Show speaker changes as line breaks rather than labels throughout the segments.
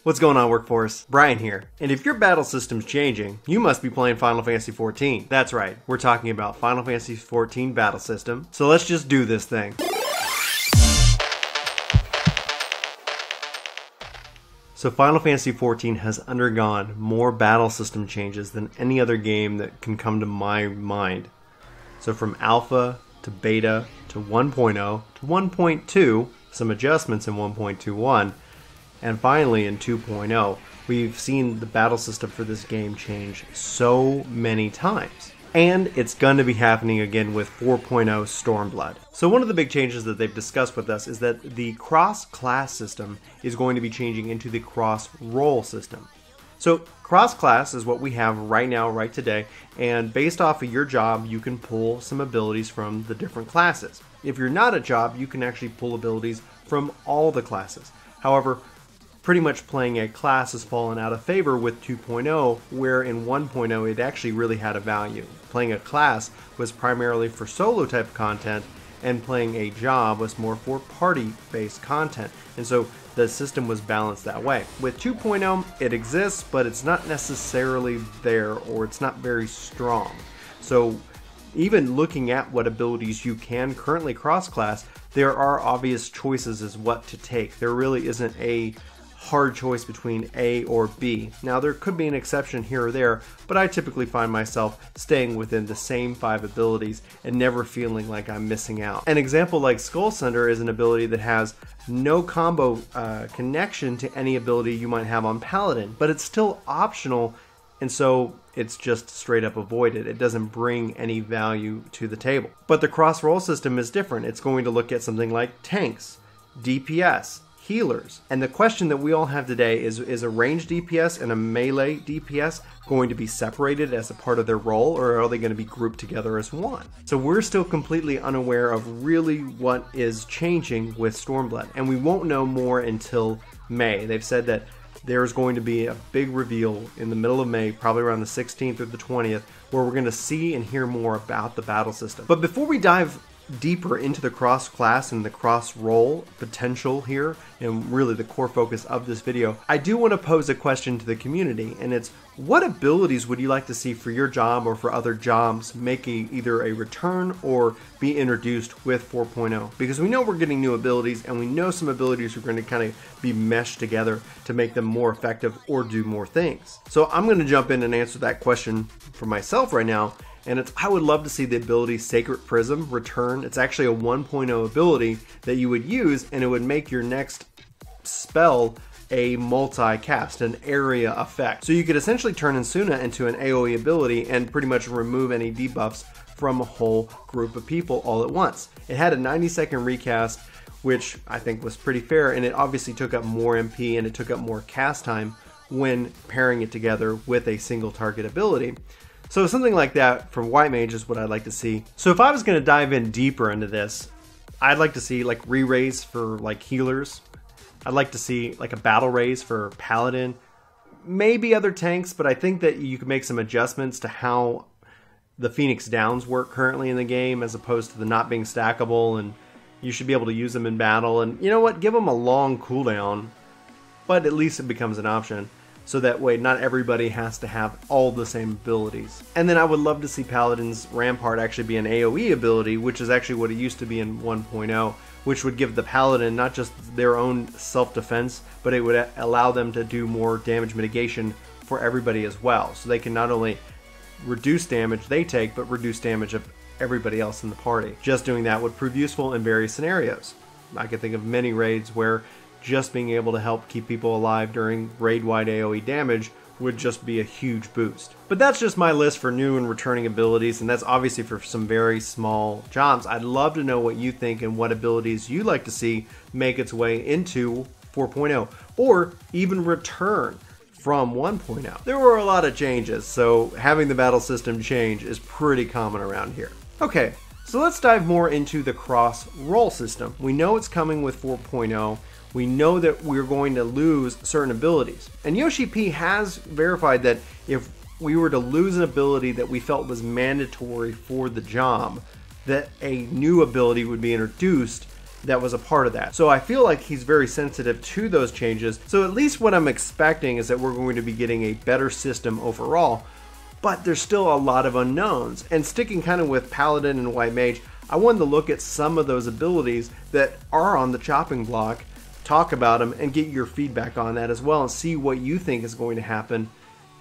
What's going on, Workforce? Brian here. And if your battle system's changing, you must be playing Final Fantasy XIV. That's right, we're talking about Final Fantasy XIV battle system. So let's just do this thing. So Final Fantasy XIV has undergone more battle system changes than any other game that can come to my mind. So from alpha to beta to 1.0 to 1.2, some adjustments in 1.21, and finally in 2.0, we've seen the battle system for this game change so many times. And it's going to be happening again with 4.0 Stormblood. So one of the big changes that they've discussed with us is that the cross-class system is going to be changing into the cross-role system. So cross-class is what we have right now, right today, and based off of your job, you can pull some abilities from the different classes. If you're not a job, you can actually pull abilities from all the classes. However, pretty much playing a class has fallen out of favor with 2.0, where in 1.0 it actually really had a value. Playing a class was primarily for solo type content, and playing a job was more for party-based content. And so the system was balanced that way. With 2.0, it exists, but it's not necessarily there, or it's not very strong. So even looking at what abilities you can currently cross-class, there are obvious choices as what to take. There really isn't a hard choice between A or B. Now there could be an exception here or there, but I typically find myself staying within the same 5 abilities and never feeling like I'm missing out. An example like Skull Sender is an ability that has no combo connection to any ability you might have on Paladin, but it's still optional, and so it's just straight up avoided. It doesn't bring any value to the table. But the cross-roll system is different. It's going to look at something like tanks, DPS, healers. And the question that we all have today is a ranged DPS and a melee DPS going to be separated as a part of their role, or are they going to be grouped together as one? So we're still completely unaware of really what is changing with Stormblood, and we won't know more until May. They've said that there's going to be a big reveal in the middle of May, probably around the 16th or the 20th, where we're going to see and hear more about the battle system. But before we dive deeper into the cross-class and the cross-role potential here, and really the core focus of this video, I do want to pose a question to the community, and it's, what abilities would you like to see for your job or for other jobs making either a return or be introduced with 4.0? Because we know we're getting new abilities, and we know some abilities are going to kind of be meshed together to make them more effective or do more things. So I'm going to jump in and answer that question for myself right now. And I would love to see the ability Sacred Prism return. It's actually a 1.0 ability that you would use, and it would make your next spell a multi-cast, an area effect. So you could essentially turn Insuna into an AoE ability and pretty much remove any debuffs from a whole group of people all at once. It had a 90-second recast, which I think was pretty fair, and it obviously took up more MP and it took up more cast time when pairing it together with a single target ability. So something like that from White Mage is what I'd like to see. So if I was going to dive in deeper into this, I'd like to see like re-raise for like healers. I'd like to see like a battle raise for Paladin. Maybe other tanks, but I think that you can make some adjustments to how the Phoenix Downs work currently in the game, as opposed to the not being stackable, and you should be able to use them in battle. And you know what? Give them a long cooldown, but at least it becomes an option. So that way not everybody has to have all the same abilities. And then I would love to see Paladin's Rampart actually be an AoE ability, which is actually what it used to be in 1.0, which would give the Paladin not just their own self-defense, but it would allow them to do more damage mitigation for everybody as well. So they can not only reduce damage they take, but reduce damage of everybody else in the party. Just doing that would prove useful in various scenarios. I can think of many raids where just being able to help keep people alive during raid-wide AoE damage would just be a huge boost. But that's just my list for new and returning abilities, and that's obviously for some very small jobs. I'd love to know what you think and what abilities you'd like to see make its way into 4.0, or even return from 1.0. There were a lot of changes, so having the battle system change is pretty common around here. Okay, so let's dive more into the cross-roll system. We know it's coming with 4.0. We know that we're going to lose certain abilities. And Yoshi P has verified that if we were to lose an ability that we felt was mandatory for the job, that a new ability would be introduced that was a part of that. So I feel like he's very sensitive to those changes. So at least what I'm expecting is that we're going to be getting a better system overall, but there's still a lot of unknowns. And sticking kind of with Paladin and White Mage, I wanted to look at some of those abilities that are on the chopping block, talk about them, and get your feedback on that as well, and see what you think is going to happen,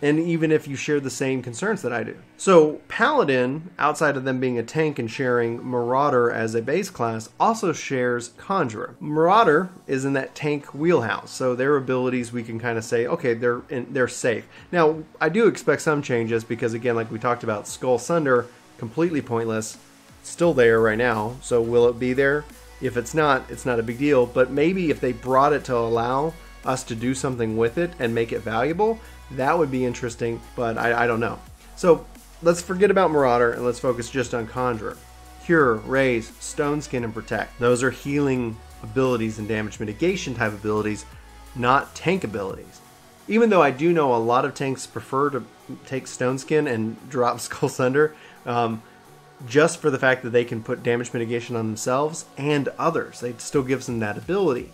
and even if you share the same concerns that I do. So Paladin, outside of them being a tank and sharing Marauder as a base class, also shares Conjurer. Marauder is in that tank wheelhouse, so their abilities we can kind of say, okay, they're safe. Now, I do expect some changes because, again, like we talked about, Skull Sunder, completely pointless, still there right now, so will it be there? If it's not a big deal, but maybe if they brought it to allow us to do something with it and make it valuable, that would be interesting, but I don't know. So let's forget about Marauder and let's focus just on Conjurer. Cure, Raise, Stone Skin, and Protect. Those are healing abilities and damage mitigation type abilities, not tank abilities. Even though I do know a lot of tanks prefer to take Stone Skin and drop Skull Sunder, just for the fact that they can put damage mitigation on themselves and others. It still gives them that ability.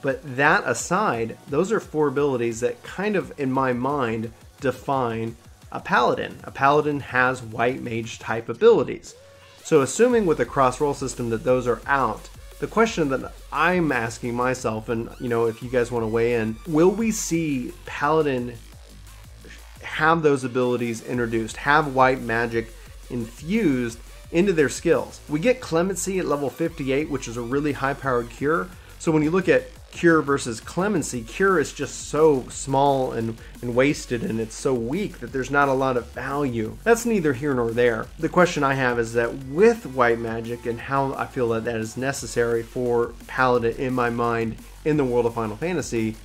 But that aside, those are 4 abilities that kind of, in my mind, define a Paladin. A Paladin has White Mage type abilities. So assuming with the cross-roll system that those are out, the question that I'm asking myself, and if you guys want to weigh in, will we see Paladin have those abilities introduced, have white magic infused into their skills? We get Clemency at level 58, which is a really high-powered cure. So when you look at Cure versus Clemency, Cure is just so small and wasted, and it's so weak that there's not a lot of value. That's neither here nor there. The question I have is that with white magic and how I feel that is necessary for Paladin in my mind in the world of Final Fantasy,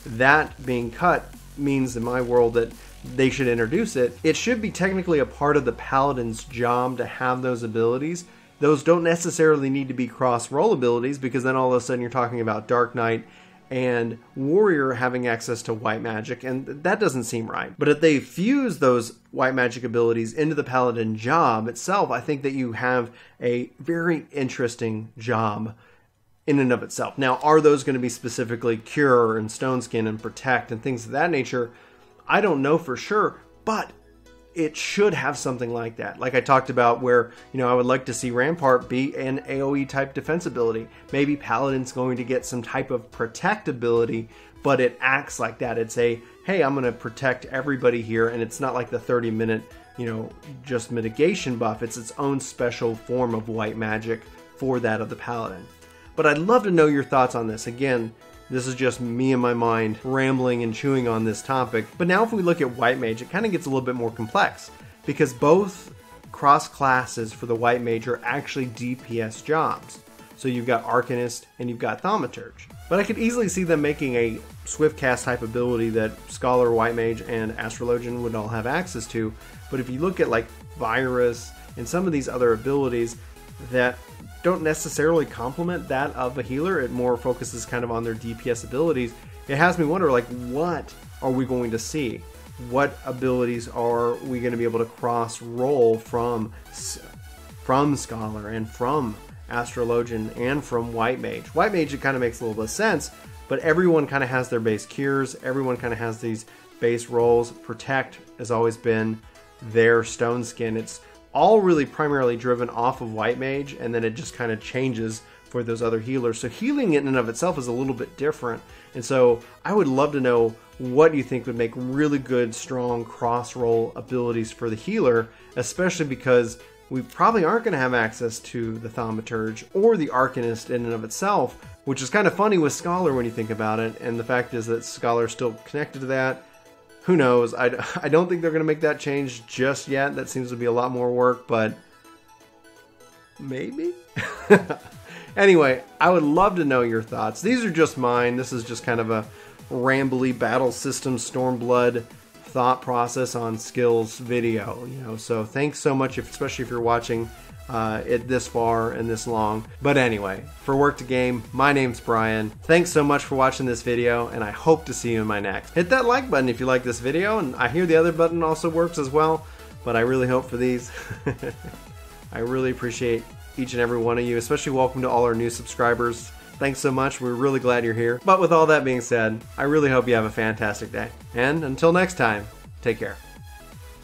that being cut means in my world that they should introduce it. It should be technically a part of the Paladin's job to have those abilities. Those don't necessarily need to be cross-roll abilities, because then all of a sudden you're talking about Dark Knight and Warrior having access to white magic, and that doesn't seem right. But if they fuse those white magic abilities into the Paladin job itself, I think that you have a very interesting job in and of itself. Now, are those going to be specifically Cure and Stone Skin and Protect and things of that nature? I don't know for sure, but it should have something like that. Like I talked about where, I would like to see Rampart be an AoE type defense ability. Maybe Paladin's going to get some type of protect ability, but it acts like that. It's a, hey, I'm going to protect everybody here, and it's not like the 30-minute, just mitigation buff. It's its own special form of white magic for that of the Paladin. But I'd love to know your thoughts on this. Again, this is just me in my mind rambling and chewing on this topic. But now if we look at White Mage, it kind of gets a little bit more complex, because both cross classes for the White Mage are actually DPS jobs. So you've got Arcanist and you've got Thaumaturge. But I could easily see them making a swift cast type ability that Scholar, White Mage, and Astrologian would all have access to. But if you look at like Virus and some of these other abilities that don't necessarily complement that of a healer, it more focuses kind of on their DPS abilities, it has me wonder, like, what are we going to see? What abilities are we going to be able to cross roll from Scholar and from Astrologian and from White Mage? White Mage, it kind of makes a little bit of sense, but everyone kind of has their base cures, everyone kind of has these base rolls. Protect has always been their Stone Skin. It's all really primarily driven off of White Mage, and then it just kind of changes for those other healers. So healing in and of itself is a little bit different. And so I would love to know what you think would make really good, strong cross-roll abilities for the healer, especially because we probably aren't going to have access to the Thaumaturge or the Arcanist in and of itself, which is kind of funny with Scholar when you think about it. And the fact is that Scholar is still connected to that. Who knows? I don't think they're going to make that change just yet. That seems to be a lot more work, but maybe? Anyway, I would love to know your thoughts. These are just mine. This is just kind of a rambly battle system Stormblood thought process on skills video. So thanks so much, especially if you're watching it this far and this long. But anyway, for Work to Game, my name's Brian. Thanks so much for watching this video, and I hope to see you in my next. Hit that like button if you like this video, and I hear the other button also works as well, but I really hope for these. I really appreciate each and every one of you, especially welcome to all our new subscribers. Thanks so much. We're really glad you're here. But with all that being said, I really hope you have a fantastic day. And until next time, take care.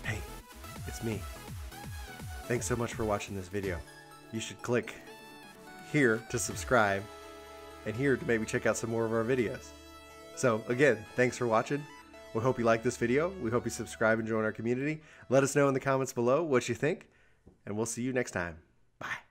Hey, it's me. Thanks so much for watching this video. You should click here to subscribe and here to maybe check out some more of our videos. So again, thanks for watching. We hope you like this video. We hope you subscribe and join our community. Let us know in the comments below what you think, and we'll see you next time. Bye.